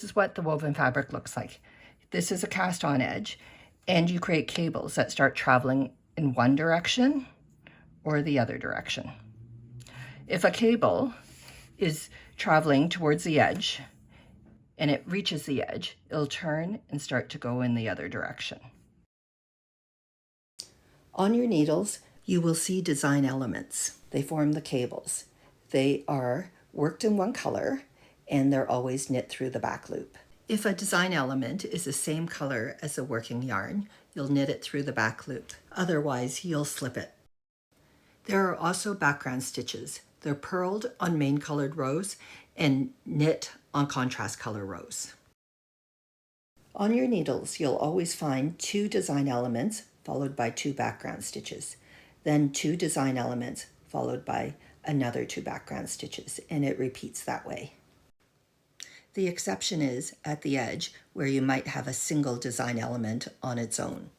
is what the woven fabric looks like. This is a cast on edge, and you create cables that start traveling in one direction or the other direction. If a cable is traveling towards the edge and it reaches the edge, it'll turn and start to go in the other direction. On your needles, you will see design elements. They form the cables. They are worked in one color, and they're always knit through the back loop. If a design element is the same color as the working yarn, you'll knit it through the back loop. Otherwise, you'll slip it. There are also background stitches. They're purled on main colored rows and knit on contrast color rows. On your needles, you'll always find 2 design elements followed by 2 background stitches, then 2 design elements followed by another 2 background stitches, and it repeats that way. The exception is at the edge, where you might have a single design element on its own.